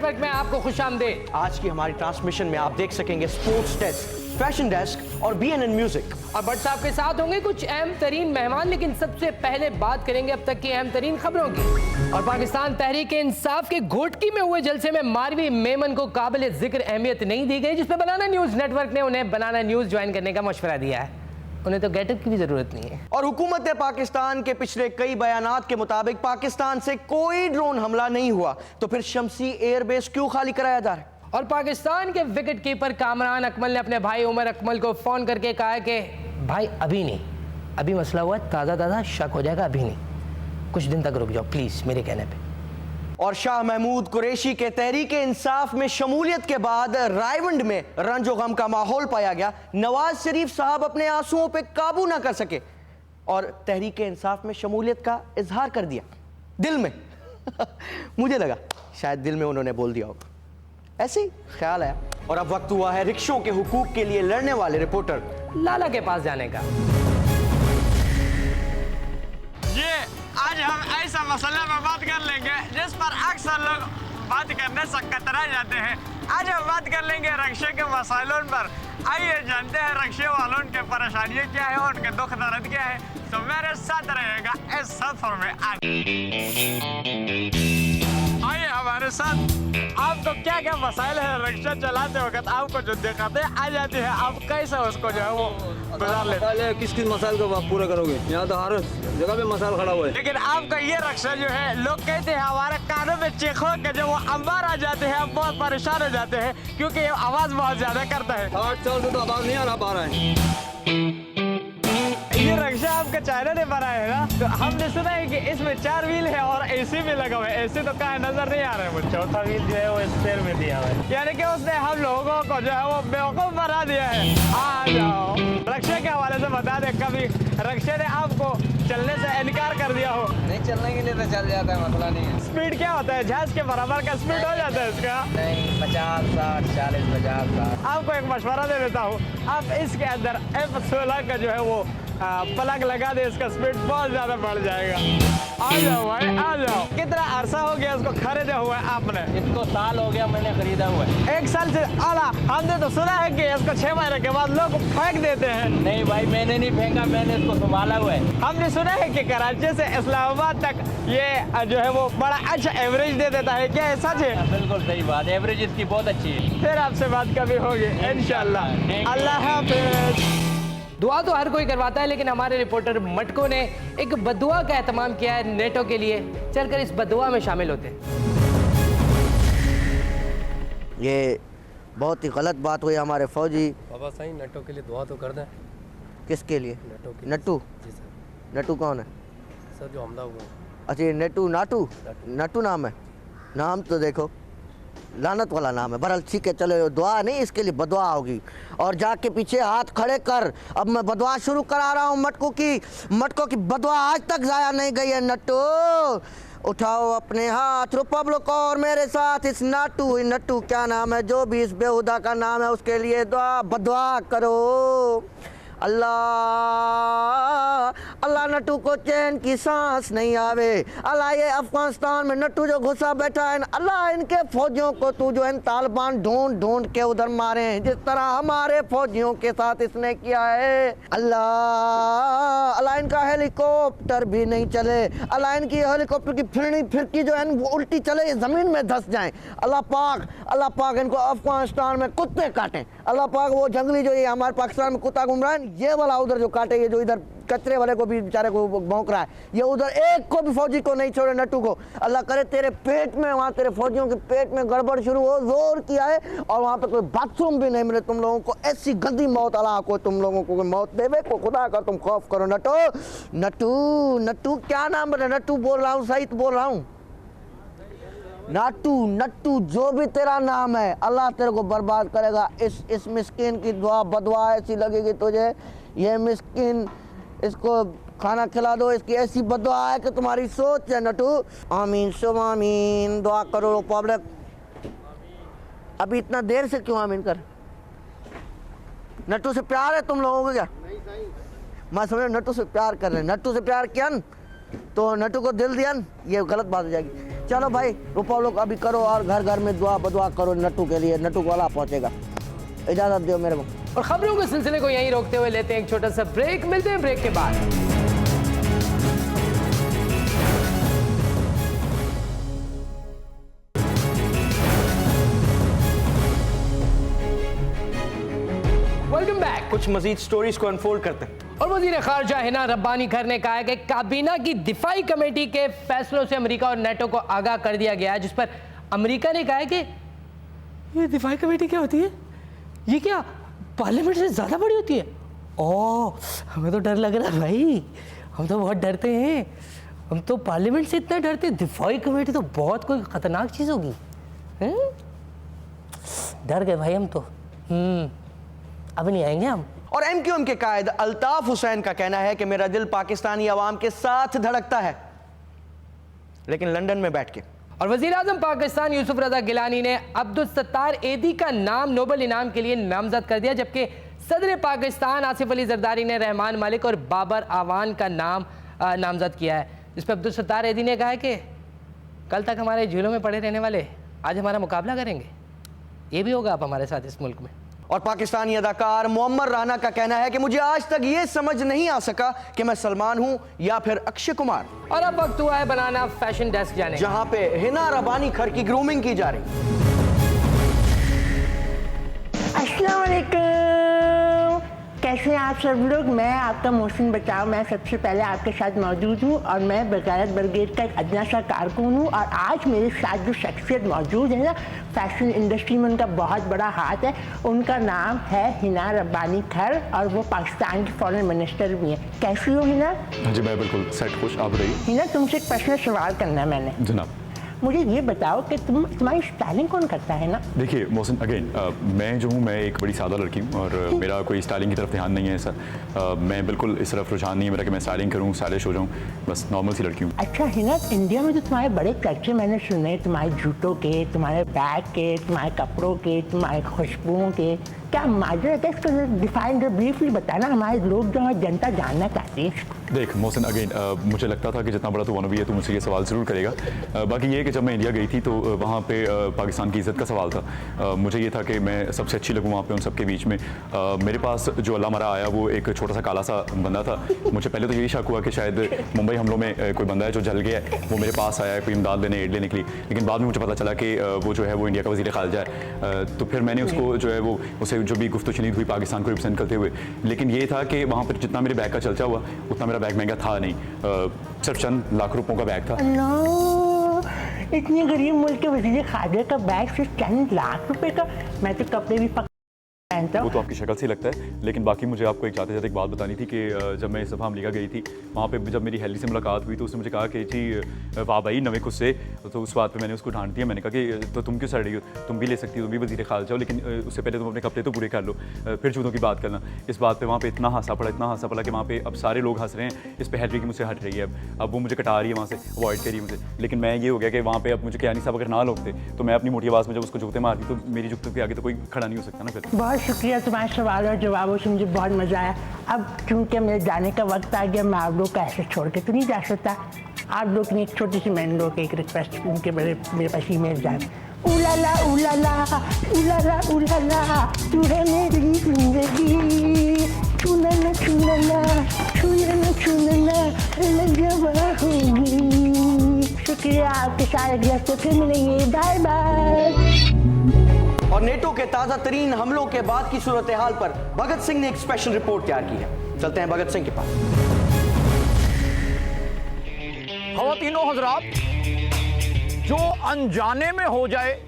Network में आपको खुशामदीद। आज की हमारी ट्रांसमिशन में आप देख सकेंगे स्पोर्ट्स डेस्क, फैशन डेस्क और BNN म्यूजिक। और बट साहब के साथ होंगे कुछ अहम तरीन मेहमान, लेकिन सबसे पहले बात करेंगे अब तक की अहम तरीन खबरों की। और पाकिस्तान तहरीक इंसाफ के घोटकी में हुए जलसे में मारवी मेमन को काबिल जिक्र अहमियत नहीं दी गई, जिसपे बनाना न्यूज नेटवर्क ने उन्हें बनाना न्यूज ज्वाइन करने का मशवरा दिया है। उन्हें तो गेटअप की भी जरूरत नहीं है। और हुकूमत पाकिस्तान के पिछले कई बयानात के मुताबिक पाकिस्तान से कोई ड्रोन हमला नहीं हुआ, तो फिर शमसी एयरबेस क्यों खाली कराया जा रहा है? और पाकिस्तान के विकेट कीपर कामरान अकमल ने अपने भाई उमर अकमल को फोन करके कहा कि भाई अभी नहीं, अभी मसला हुआ है, ताज़ा शक हो जाएगा, अभी नहीं, कुछ दिन तक रुक जाओ प्लीज मेरे कहने पे। और शाह महमूद कुरैशी के तहरीक इंसाफ में शमूलियत के बाद रायवंड में रंजो गम का माहौल पाया गया। नवाज शरीफ साहब अपने आंसुओं पे काबू ना कर सके और तहरीक इंसाफ में शमूलियत का इजहार कर दिया दिल में। मुझे लगा शायद दिल में उन्होंने बोल दिया होगा, ऐसे ही ख्याल आया। और अब वक्त हुआ है रिक्शों के हुकूक के लिए लड़ने वाले रिपोर्टर लाला के पास जाने का। ये आज हम ऐसा मसला में बात कर लेंगे जिस पर अक्सर लोग बात करने से कतरा जाते हैं। आज हम बात कर लेंगे रक्शे के मसाइलों पर। आइए जानते हैं रक्शे वालों के परेशानियाँ क्या है और उनके दुख दर्द क्या है। तो मेरे साथ रहेगा इस सफर में। आइए हमारे साथ। आपको क्या क्या मसाइल है रक्शा चलाते वक्त आपको जो दिक्कतें आ जाती है, आप कैसे उसको जो है वो गुजार लेते हैं? किस मसाइल को आप पूरा करोगे? यहाँ तो हर जगह पे मसाइल खड़ा हुआ है। लेकिन आपका ये रक्शा जो है, लोग कहते हैं हमारे कानों में चीखों के जब वो अंबार आ जाते हैं हम बहुत परेशान हो जाते हैं क्योंकि ये आवाज बहुत ज्यादा करता है। 8 साल से तो आवाज नहीं आ पा रहा है। ये रक्शा आपका चाइना ने बनाया है ना, तो हमने सुना है कि इसमें 4 व्हील है और AC भी लगा हुआ है। AC तो कहाँ नजर नहीं आ रहा है मुझे। चौथा व्हील जो है वो स्पेयर में दिया हुआ है, यानी कि उसने हम लोगों को जो है वो बेवकूफ बना दिया है। आ जाओ रक्शे के हवाले से बता दे, कभी रक्शे ने आपको चलने से इनकार कर दिया हो? नहीं, चलने के लिए तो चल जाता है, मसला नहीं है। स्पीड क्या होता है? जहाज के बराबर का स्पीड हो जाता है इसका? नहीं, 50, 60, 40, 50 का। आपको एक मशवरा दे देता हूँ, आप इसके अंदर F16 का जो है वो प्लग लगा दे, इसका स्पीड बहुत ज्यादा बढ़ जाएगा। आ जाओ भाई आ जाओ। कितना अरसा हो गया इसको खरीदे हुए आपने? इसको साल हो गया मैंने खरीदा हुआ है। 1 साल से आला। हमने तो सुना है कि इसको 6 महीने के बाद लोग फेंक देते हैं। नहीं भाई, मैंने नहीं फेंका, मैंने इसको संभाला हुआ है। हमने सुना है कि कराची से इस्लामाबाद तक ये जो है वो बड़ा अच्छा एवरेज दे देता है, क्या ये सच है? बिल्कुल सही बात, एवरेज इसकी बहुत अच्छी है। फिर आपसे बात कभी होगी इंशाल्लाह। अल्लाह हाफिज। दुआ तो हर कोई करवाता है, लेकिन हमारे रिपोर्टर मटको ने एक बदुआ का एहतमाम किया है नेटो के लिए। चलकर इस बदुआ में शामिल होते हैं। ये बहुत ही गलत बात हुई हमारे फौजी। बाबा साईं नेटो के लिए दुआ तो कर दें। किसके लिए? नेटो के लिए। नट्टू? जी सर। नट्टू कौन है? सर जो हमला हुआ। अच्छा ये नेटू नाटू नट्टू नाम है? नाम तो देखो लानत वाला नाम है। बहरहाल ठीक है, चलो दुआ नहीं, इसके लिए बदुआ होगी। और जाके पीछे हाथ खड़े कर। अब मैं बदुआ शुरू करा रहा हूँ मटको की बदुआ आज तक जाया नहीं गई है। नट्टू उठाओ अपने हाथ, रिपब्लिक और मेरे साथ इस नट्टू क्या नाम है, जो भी इस बेहुदा का नाम है उसके लिए दुआ बदुआ करो। अल्लाह अल्लाह नट्टू को चैन की सांस नहीं आवे। अल्लाह ये अफगानिस्तान में नट्टू जो घुसा बैठा है, अल्लाह इनके फौजियों को तू जो है तालिबान ढूंढ के उधर मारे, जिस तरह हमारे फौजियों के साथ इसने किया है। अल्लाह अल्लाह इनका हेलीकॉप्टर भी नहीं चले। अल्लाह इनकी हेलीकॉप्टर की फिरकी जो है वो उल्टी चले, जमीन में धस जाए। अल्लाह पाक इनको अफगानिस्तान में कुत्ते काटें। अल्लाह पाक वो जंगली जो ये हमारे पाकिस्तान में कुत्ता घूम रहा है, ये वाला उधर जो काटे, ये जो इधर कचरे वाले को भी बेचारे को भौंक रहा है, ये उधर एक को भी फौजी को नहीं छोड़े नट्टू को। अल्लाह करे तेरे पेट में, वहाँ तेरे फौजियों के पेट में गड़बड़ शुरू हो, जोर किया है और वहाँ पे कोई बाथरूम भी नहीं मिले तुम लोगों को। ऐसी गंदी मौत अल्लाह को तुम लोगों को मौत देवे को खुदा का तुम खौफ करो। नट्टू क्या नाम है? नट्टू बोल रहा हूँ, सही तो बोल रहा हूँ? नट्टू जो भी तेरा नाम है, अल्लाह तेरे को बर्बाद करेगा। इस मिस्किन की दुआ बदुआ ऐसी लगेगी तुझे। ये मिस्किन, इसको खाना खिला दो, इसकी ऐसी बदुआ है कि तुम्हारी सोच है। नट्टू आमीन शुभ आमीन, दुआ करो पब्लिक। अभी इतना देर से क्यों आमीन कर? नट्टू से प्यार है तुम लोगों को क्या? मैं समझ नट्टू से प्यार कर रहे हैं। नट्टू से प्यार किया न, तो नट्टू को दिल दिया न, ये गलत बात हो जाएगी। चलो भाई रुपो लोग अभी करो और घर घर में दुआ बदुआ करो नट्टू के लिए, नट्टू वाला पहुंचेगा। इजाजत दो मेरे को। और खबरों के सिलसिले को यहीं रोकते हुए लेते हैं एक छोटा सा ब्रेक, मिलते हैं ब्रेक के बाद। Welcome back. कुछ मजीद स्टोरीज को अनफोल्ड करते हैं। और वजीर खारजा हिना रब्बानी खर ने कहा है कि काबीना की दिफाई कमेटी के फैसलों से अमेरिका और नेटो को आगाह कर दिया गया है, जिस पर अमेरिका ने कहा है कि ये दिफाई कमेटी क्या होती है, ये क्या पार्लियामेंट से ज्यादा बड़ी होती है। ओह हमें तो डर लग रहा है भाई, हम तो बहुत डरते हैं, हम तो पार्लियामेंट से इतना डरते हैं, दिफाई कमेटी तो बहुत कोई खतरनाक चीज होगी। डर गए भाई हम तो। अब नहीं आएंगे हम। और एमक्यूएम के कायद अल्ताफ हुसैन का कहना है कि मेरा दिल पाकिस्तानी अवाम के साथ धड़कता है, लेकिन लंदन में बैठ के। और वजीर आजम पाकिस्तान यूसुफ रजा गिलानी ने अब्दुल सत्तार एदी का नाम नोबेल इनाम के लिए नामजद कर दिया, जबकि सदर पाकिस्तान आसिफ अली जरदारी ने रहमान मालिक और बाबर आवान का नाम नामजद किया है, जिस पर अब्दुल सत्तार एदी ने कहा है कि कल तक हमारे जेलों में पड़े रहने वाले आज हमारा मुकाबला करेंगे, ये भी होगा अब हमारे साथ इस मुल्क में। और पाकिस्तानी अदाकार मुअम्मर राना का कहना है कि मुझे आज तक ये समझ नहीं आ सका कि मैं सलमान हूं या फिर अक्षय कुमार। और अब वक्त हुआ है बनाना फैशन डेस्क जाने, जहां पे हिना रब्बानी खर की ग्रूमिंग की जा रही। अस्सलाम वालेकुम, कैसे हैं आप सब लोग। मैं आपका मोहसिन बचाव, मैं सबसे पहले आपके साथ मौजूद हूँ और मैं बगायत ब्रिगेड का एक अदना सा कारकुन हूँ। और आज मेरे साथ जो शख्सियत मौजूद है ना, फैशन इंडस्ट्री में उनका बहुत बड़ा हाथ है, उनका नाम है हिना रब्बानी खर और वो पाकिस्तान की फॉरेन मिनिस्टर भी हैं। कैसी हो हिना? जी मैं बिल्कुल सेट खुश, आप बताइए। हिना तुमसे एक पर्सनल सवाल करना है मैंने। जनाब मुझे ये बताओ कि तुम्हारी स्टाइलिंग कौन करता है ना? देखिए मोहसिन अगेन मैं जो हूँ, मैं एक बड़ी सादा लड़की हूँ और मेरा कोई स्टाइलिंग की तरफ ध्यान नहीं है ऐसा। मैं बिल्कुल इस तरफ रुझान नहीं है मेरा कि मैं स्टाइलिंग करूँ, स्टाइलिश हो जाऊँ, बस नॉर्मल सी लड़की हूँ। अच्छा हिना, इंडिया में तो तुम्हारे बड़े चर्चे मैंने सुने, तुम्हारे जूतों के, तुम्हारे बैग के, तुम्हारे कपड़ों के, तुम्हारे खुशबुओं के। क्या माजरा है, इसको डिफाइन ब्रीफली बताना, हमारे लोग जो है जनता जानना चाहती है। देख मोहसिन अगेन मुझे लगता था कि जितना बड़ा तू वानबी है तो मुझसे ये सवाल ज़रूर करेगा। बाकी ये कि जब मैं इंडिया गई थी तो वहाँ पे पाकिस्तान की इज़्ज़त का सवाल था। मुझे ये था कि मैं सबसे अच्छी लगूँ वहाँ पे उन सबके बीच में। मेरे पास जो अल्लाह मरा आया वो एक छोटा सा काला सा बंदा था। मुझे पहले तो यही शक हुआ कि शायद मुंबई हमलों में कोई बंदा है जो जल गया है, वो मेरे पास आया है कोई इमदाद लेने, एड लेने के लिए। लेकिन बाद में मुझे पता चला कि वो जो है वो इंडिया का वज़ीर खारजा है। तो फिर मैंने उसको जो है वो उसे जो भी गुफ्तगू हुई पाकिस्तान को रिप्रेजेंट करते हुए, लेकिन ये था कि वहाँ पर जितना मेरे बैग का चर्चा हुआ उतना मेरा बैग महंगा था नहीं, सिर्फ चंद लाख रुपयों का बैग था। इतने गरीब मुल्क के वज़ीर खारजा का बैग सिर्फ चंद लाख रुपए का? मैं तो कपड़े भी वो तो आपकी शक्ल से लगता है, लेकिन बाकी मुझे आपको एक जाते जाते एक बात बतानी थी कि जब मैं इस दफ़ा अमेरिका गई थी, वहाँ पे जब मेरी हेली से मुलाकात हुई तो उसने मुझे कहा कि जी वाह भाई नवे खुद से। तो उस बात पे मैंने उसको डांट दिया, मैंने कहा कि तो तुम क्यों सड़ रही हो, तुम भी ले सकती हो, तुम भी वज़ीर खारजा हो, लेकिन उससे पहले तुम अपने कपड़े तो पूरे कर लो, फिर जूतों की बात करना। इस बात पर वहाँ पर इतना हंसा पड़ा कि वहाँ पर अब सारे लोग हंस रहे हैं, इस पर हैट्रिक मुझसे हट रही है। अब वो मुझे कटा रही है, वहाँ से अवॉइड कर रही है मुझे। लेकिन मैं ये हो गया कि वहाँ पर अब मुझे कियानी साहब अगर ना लोग थे तो मैं अपनी मोटी आवाज़ में जब उसको जूते मारती तो मेरी जूतों के आगे तो कोई खड़ा नहीं हो सकता ना। फिर बहुत शुक्रिया तुम्हारे सवाल और जवाबों से मुझे बहुत मज़ा आया। अब चूँकि मेरे जाने का वक्त आ गया, मैं आप लोग का ऐसे छोड़ के तो नहीं जा सकता। आप लोग ने एक छोटी सी मैंने लोग एक रिक्वेस्ट, उनके मेरे पास ईमेल जाए। उलाला उलाला उलाला उलाला तू है मेरी जिंदगी, छूना छूना छूना लगवा होगी। शुक्रिया, आपके सारे अगले हफ्ते फिर मिलेंगे, बाय बाय। और नेटो के ताजा तरीन हमलों के बाद की सूरत हाल पर भगत सिंह ने एक स्पेशल रिपोर्ट तैयार की है। चलते हैं भगत सिंह के पास। ख़वातीनो हज़रात, जो अनजाने में हो जाए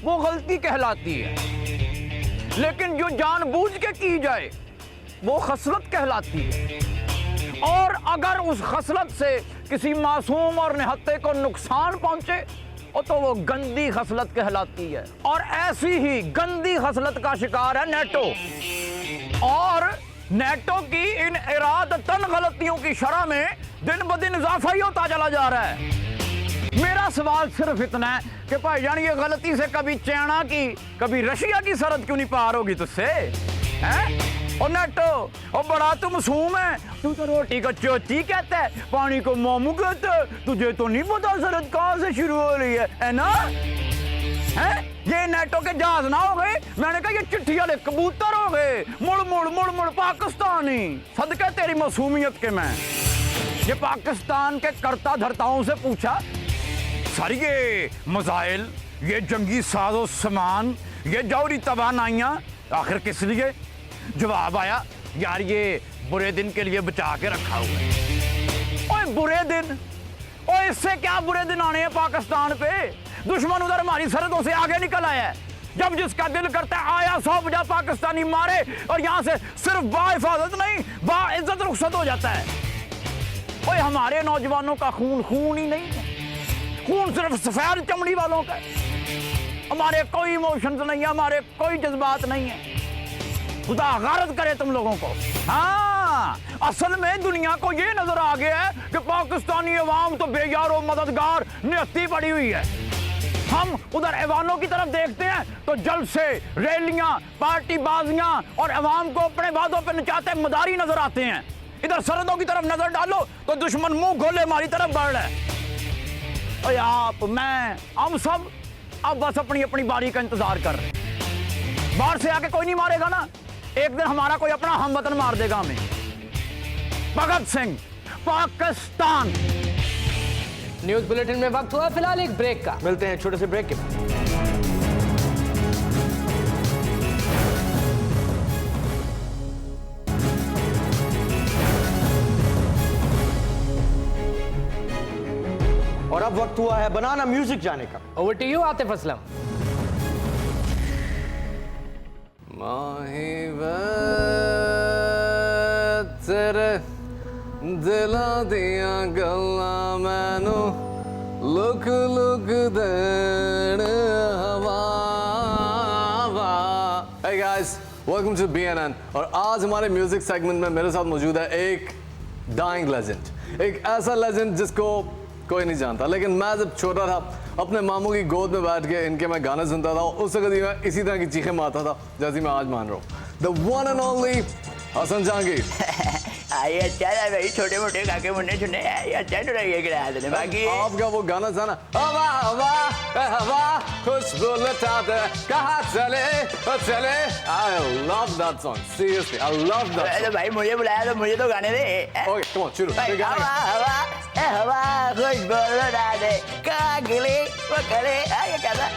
वो गलती कहलाती है, लेकिन जो जानबूझ के की जाए वो खसलत कहलाती है। और अगर उस खसलत से किसी मासूम और निहत्ते को नुकसान पहुंचे तो वो गंदी खसलत कहलाती है। और ऐसी ही गंदी खसलत का शिकार है नेटो। और नेटो की इन इरादतन गलतियों की शरह में दिन ब दिन इजाफा ही होता चला जा रहा है। मेरा सवाल सिर्फ इतना है कि भाईजान ये गलती से कभी चाइना की, कभी रशिया की सरहद क्यों नहीं पार होगी तुझसे? और नेटो और बड़ा तू मासूम है, तू तो रोटी को चोची कहता है, पानी को मोमू कहता है, तुझे तो नहीं पता सरहद कहाँ से शुरू हो रही है ना? हैं? ये नेटो के जहाज ना हो गए, मैंने कहा ये चिट्ठी वाले कबूतर हो गए, मुड़ मुड़ मुड़ मुड़ पाकिस्तानी। सदके तेरी मासूमियत के मैं ये पाकिस्तान के कर्ता धर्ताओं से पूछा, सर ये मजाइल, ये जंगी साजो सामान, ये जौहरी तवानाइयाँ आखिर किस लिए? जवाब आया, यार ये बुरे दिन के लिए बचा के रखा हुआ है। ओए बुरे दिन, ओए इससे क्या बुरे दिन आने हैं पाकिस्तान पे? दुश्मन उधर हमारी सरहदों से आगे निकल आया है, जब जिसका दिल करता है आया 150 पाकिस्तानी मारे और यहाँ से सिर्फ बाहिफाजत नहीं बाइज्जत रुखसत हो जाता है। ओए हमारे नौजवानों का खून खून ही नहीं है, खून सिर्फ सफेद चमड़ी वालों का है। हमारे कोई इमोशंस नहीं है, हमारे कोई जज्बात नहीं है। खुदा गारत करे तुम लोगों को। हाँ, असल में दुनिया को ये नजर आ गया है कि पाकिस्तानी अवाम तो बेयारो मददगार नियति पड़ी हुई है। हम उधर ऐवानों की तरफ देखते हैं तो जल्द से रैलियां, पार्टी बाजियां और अवाम को अपने वादों पर नचाते मदारी नजर आते हैं। इधर सरहदों की तरफ नजर डालो तो दुश्मन मुंह खोले हमारी तरफ बढ़ रहा है। और आप, मैं, हम सब अब बस अपनी अपनी बारी का इंतजार कर रहे हैं। बाहर से आके कोई नहीं मारेगा ना, एक दिन हमारा कोई अपना हमवतन मार देगा हमें। भगत सिंह, पाकिस्तान। न्यूज बुलेटिन में वक्त हुआ फिलहाल एक ब्रेक का, मिलते हैं छोटे से ब्रेक के बाद। और अब वक्त हुआ है बनाना म्यूजिक जाने का। Over to you Atif Aslam. तेरे दिला दिया गल्ला मैनू लुक लुक देन हवा। Hey guys, welcome to BNN। और आज हमारे म्यूजिक सेगमेंट में मेरे साथ मौजूद है एक डाइंग लेजेंड, एक ऐसा लेजेंड जिसको कोई नहीं जानता, लेकिन मैं जब छोटा था अपने मामू की गोद में बैठ के इनके मैं गाने सुनता था, उस वक्त मैं इसी तरह की चीखें मारता था जैसी मैं आज मान रहा हूँ। The one and only Hasan Jahangir. आइए अच्छा है भाई, छोटे मोटे काके मुन्ने चुने अच्छा तो रहिए गिरा देने। बाकी आपका वो गाना था ना, हवा हवा हवा खुशबू लुटा दे कहाँ चले चले। I love that song, seriously I love that. अरे भाई मुझे बुलाया तो मुझे तो गाने दे। ओके कम ऑन शुरू। हवा हवा हवा खुशबू लुटा दे कहाँ गिले वो करे। ये क्या था?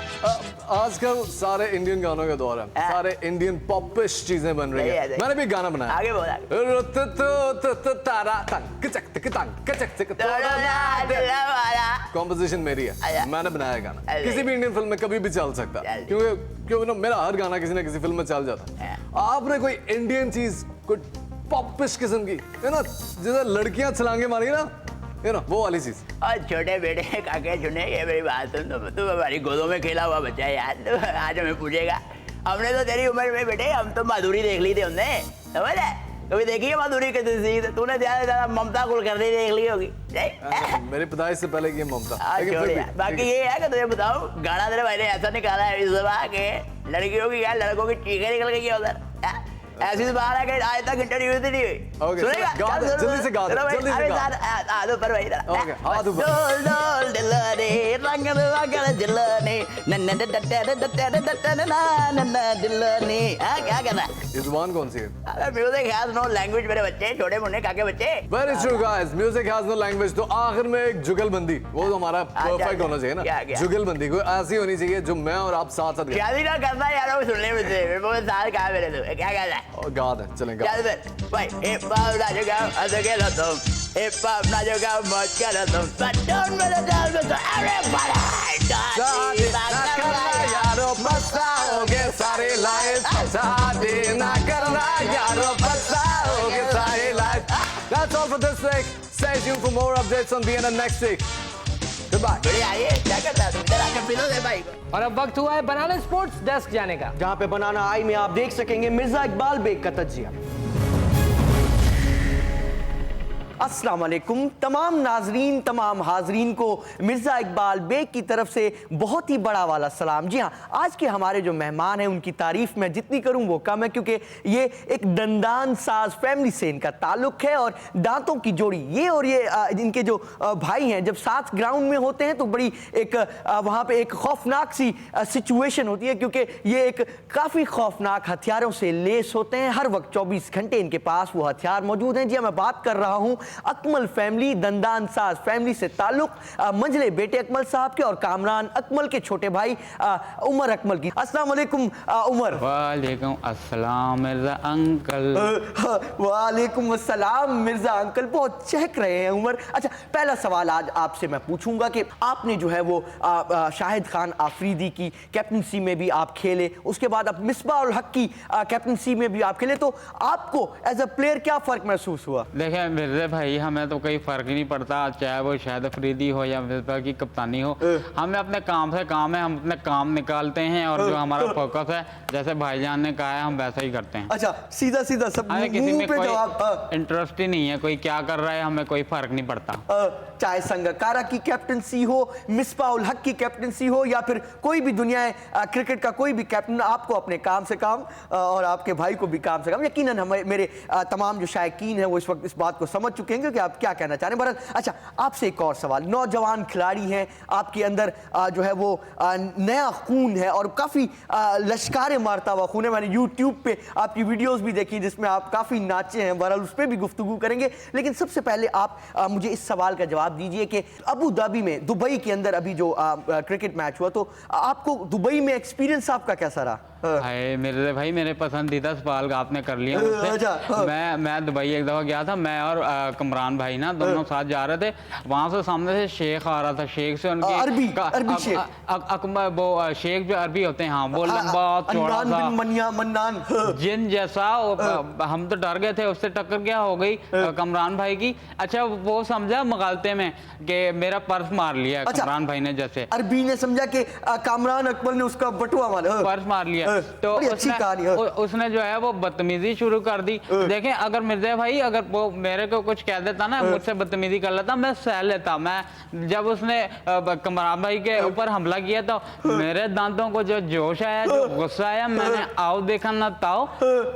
आजकल सारे इंडियन गानों का दौर है, सारे इंडियन पॉपिश चीजें बन रही है। मैंने भी गाना बनाया, आगे बोला। कॉम्पोजिशन मेरी है, मैंने बनाया गाना। किसी भी इंडियन फिल्म में कभी भी चल सकता है, क्योंकि मेरा हर गाना किसी ना किसी फिल्म में चल जाता है। आपने कोई इंडियन चीज, कोई पॉपिश किस्म की, है ना, जैसे लड़कियां छलांगे मारेंगी ना, ये ना वो वाली चीज। और छोटे बेटे काके चुने, ये मेरी बात सुन, तू हमारी गोदों में खेला हुआ बच्चा है यार। तू आज हमें पूछेगा, हमने तो तेरी उम्र में बेटे हम तो माधुरी देख ली थी हमने, समझ है? कभी देखी है माधुरी के चीज? तूने ज्यादा ममता कुलकर्णी देख ली होगी। मेरी पैदाइश से पहले की ममता। बाकी ये है कि तुझे बताओ, गाना तेरे भाई ने ऐसा निकाला है इस दफा के लड़कियों की यार लड़कों की चीखें निकल गई है उधर। ऐसी बात है कि आज तक इंटरव्यू नहीं हुई। सुनेगा? जल्दी से गा दो, जल्दी से गा दो। आदो पर भाई ओके, हाथ ऊपर। डोल डोल दिलने रंग रंग दिलने नन्ना नन्ना दिलने। क्या कर रहा है? ये जुबान कौन सी है? म्यूजिक हैज नो लैंग्वेज मेरे बच्चे, छोटे मुन्ने काके बच्चे। Very true guys, music has no language. तो आखिर में एक जुगलबंदी, वो तो हमारा परफेक्ट होना चाहिए ना। जुगलबंदी कोई ऐसी होनी चाहिए जो मैं और आप साथ साथ शादी ना करना यार, वो सुनने में थे वो साल कहा मेरे तो क्या कर रहा है? और गा दे, चलें गा। चल फिर भाई, हिप हॉप नाचो गाओ अदके लो तुम, हिप हॉप नाचो गाओ मौज करो तुम, बटन मेरे डाल में तो एवरीबॉडी शादी ना करना यारो पछताओगे सारी लाइफ, शादी ना करना यारो पछताओगे सारी life. That's all for this week. Stay tuned for more updates on BNN next week. Goodbye. बढ़िया, ये क्या करता है? इधर आके पिलो दे भाई को। और अब वक्त हुआ है बनाना स्पोर्ट्स डेस्क जाने का, जहां पे बनाना आई में आप देख सकेंगे मिर्जा इकबाल बेग का तजिया। अस्सलाम वालेकुम तमाम नाजरीन, तमाम हाजरीन को मिर्ज़ा इकबाल बेग की तरफ से बहुत ही बड़ा वाला सलाम। जी हाँ, आज के हमारे जो मेहमान हैं उनकी तारीफ मैं जितनी करूं वो कम है, क्योंकि ये एक दंदान साज फैमिली से इनका ताल्लुक है और दांतों की जोड़ी ये और ये इनके जो भाई हैं जब साथ ग्राउंड में होते हैं तो बड़ी एक वहाँ पे एक खौफनाक सी सिचुएशन होती है, क्योंकि ये एक काफ़ी खौफनाक हथियारों से लेस होते हैं। हर वक्त 24 घंटे इनके पास वो हथियार मौजूद हैं। जी हाँ, मैं बात कर रहा हूँ अकमल फैमिली, दंदान साज फैमिली से ताल्लुक मंजले बेटे अकमल साहब के और कामरान अकमल के छोटे भाई उमर अकमल की। अस्सलाम वालेकुम उमर। वालेकुम अस्सलाम मिर्जा अंकल। वालेकुम अस्सलाम मिर्जा अंकल। बहुत चहक रहे हैं उमर। अच्छा, पहला सवाल आज आपसे मैं पूछूंगा कि आपने जो है वो शाहिद खान आफरीदी की कैप्टनसी में भी आप खेले, उसके बाद आप मिसबाह उल हक की कैप्टनसी में भी आप खेले, तो आपको एज अ प्लेयर क्या फर्क महसूस हुआ? देखिए मिर्जा भाई, हमें तो कोई फर्क नहीं पड़ता, चाहे वो शाहिद अफरीदी हो या मिसबाह की कप्तानी हो। हमें अपने काम से काम है, हम अपने काम निकालते हैं और जो हमारा फोकस है, जैसे भाईजान ने कहा है हम वैसा ही करते हैं। अच्छा, सीधा सीधा सब किसी में पे कोई जवाब। इंटरेस्ट ही नहीं है, कोई क्या कर रहा है हमें कोई फर्क नहीं पड़ता। चाहे संगकारा की कैप्टनसी हो, मिसबाह उल हक की कैप्टनसी हो या फिर कोई भी दुनिया क्रिकेट का कोई भी कैप्टन, आपको अपने काम से काम और आपके भाई को भी काम से काम। यकीनन हमें मेरे तमाम जो शायकीन हैं वो इस वक्त इस बात को समझ चुके हैं कि आप क्या कहना चाह रहे हैं। बहरहाल, अच्छा, आपसे एक और सवाल। नौजवान खिलाड़ी हैं, आपके अंदर जो है वो नया खून है और काफ़ी लश्कारे मारता हुआ खून है। मैंने यूट्यूब पे आपकी वीडियोस भी देखी जिसमें आप काफ़ी नाचे हैं। बहरहाल उस पर भी गुफ्तगू करेंगे, लेकिन सबसे पहले आप मुझे इस सवाल का जवाब दीजिए कि अबू धाबी में, दुबई के अंदर अभी जो क्रिकेट मैच हुआ, तो आपको दुबई में एक्सपीरियंस आपका कैसा रहा? हाय मेरे भाई, मेरे पसंदीदा सवाल आपने कर लिया मुझसे। मैं दुबई एक दफ़ा गया था, मैं और कमरान भाई ना दोनों साथ जा रहे थे। वहाँ से सामने से शेख आ रहा था, शेख से उनकी अरबी वो शेख जो अरबी होते हैं, हाँ, वो लंबा चौड़ा सा मन्नान जिन जैसा। हम तो डर गए थे, उससे टक्कर क्या हो गई कमरान भाई की। अच्छा, वो समझा मगालते में कि मेरा पर्स मार लिया। अच्छा, कमरान भाई ने, जैसे अरबी ने समझा कि कामरान अकमल ने उसका बटुआ मारा, पर्स मार लिया, तो उसने जो है वो बदतमीजी शुरू कर दी। देखें, अगर मिर्जा भाई अगर वो मेरे को कुछ कह देता ना, मुझसे बदतमीजी कर लेता, मैं सह लेता। मैं जब उसने कमरान भाई के ऊपर हमला किया तो मेरे दांतों को जो जोश आया, जो गुस्सा आया, मैंने आओ देखा ना ताओ,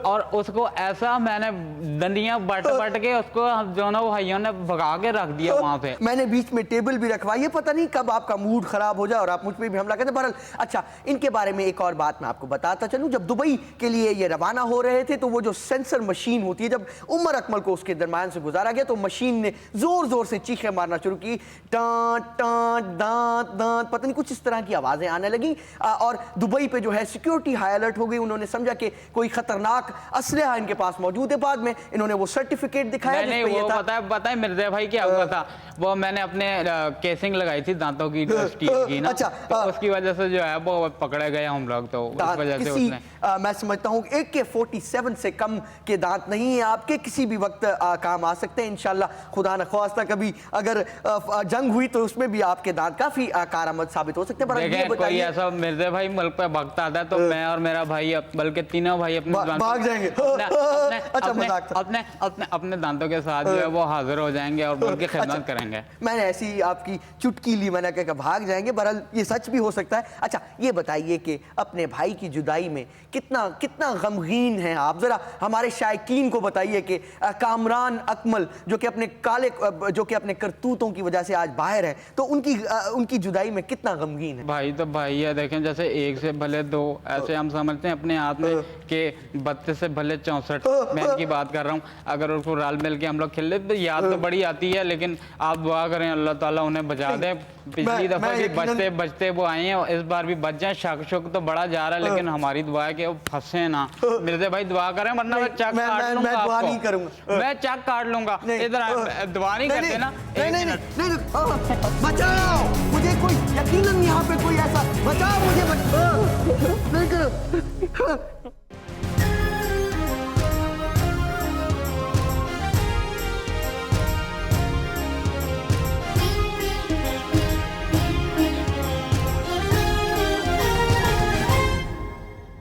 और उसको ऐसा मैंने दंडियां बट के उसको हम दोनों भाइयों ने भगा के रख दिया वहां पे। मैंने बीच में टेबल भी रखवाई है, पता नहीं कब आपका मूड खराब हो जाए और आप मुझ पर भी हमला करते। बहरहाल, अच्छा, इनके बारे में एक और बात मैं आपको बताता चलूं। जब दुबई के लिए ये रवाना हो रहे थे तो वो जो सेंसर मशीन होती है, जब उमर अकमल को उसके दरमियान से गुजारा गया तो मशीन ने जोर जोर से चीखें मारना शुरू की, टांट टांट, दांत दांत, पता नहीं कुछ इस तरह की आवाजें आने लगी। और दुबई पे जो है सिक्योरिटी हाई अलर्ट हो गई। उन्होंने समझा कि कोई खतरनाक असलहा इनके पास मौजूद है। बाद में इन्होंने वो सर्टिफिकेट दिखाया। नहीं, वो पता है मिर्जा भाई क्या हुआ था, वो मैंने अपने केसिंग लगाई थी दांतों की स्टील की ना। अच्छा, तो उसकी वजह से जो है वो पकड़े गए हम लोग, तो उस वजह से उसने मैं समझता हूँ AK-47 से कम के दांत नहीं है आपके, किसी भी वक्त काम आ सकते हैं। इंशाल्लाह खुदा न ख्वास्ता कभी अगर जंग हुई तो उसमें भी आपके दांत काफी कारआमद साबित हो सकते हैं। कोई ऐसा मिर्जा भाई मुल्क पे वक्त आता है तो मैं और मेरा भाई, बल्कि तीनों भाई अपने भाग जाएंगे, अपने दांतों के साथ जो है वो हाजिर हो जाएंगे और मुल्क की खिदमत करेंगे। मैंने ऐसी आपकी चुटकी ली, मैंने कहा भाग जाएंगे, बहरहाल ये सच भी हो सकता है। अच्छा, ये बताइए कि अपने भाई की जुदाई में कितना कितना गमगीन है आप, जरा हमारे शायकीन को बताइए कि कामरान अकमल जो कि अपने करतूतों की वजह से आज बाहर है, तो उनकी जुदाई में कितना गमगीन है। भाई तो भाई है, देखें, जैसे एक से भले दो, ऐसे हम समझते हैं अपने हाथ में कि 32 से भले 64 मैं की बात कर रहा हूँ। अगर उसको राल मिल के हम लोग खेल ले तो याद तो बड़ी आती है, लेकिन आप दुआ करें अल्लाह ताला उन्हें बचा दे। पिछली दफा भी बचते बचते वो आए हैं, इस बार भी बच जाए। शक तो बड़ा जा रहा है, लेकिन हमारी दुआ है कि वो फंसे ना। मिर्जा भाई दुआ करें, वरना मैं चक काट लूंगा। मैं दुआ नहीं करूंगा, मैं चक काट लूंगा। इधर दुआ नहीं करते ना। नहीं, बचाओ मुझे, कोई यकीनन यहाँ पे कोई ऐसा, बचाओ मुझे, नहीं करो।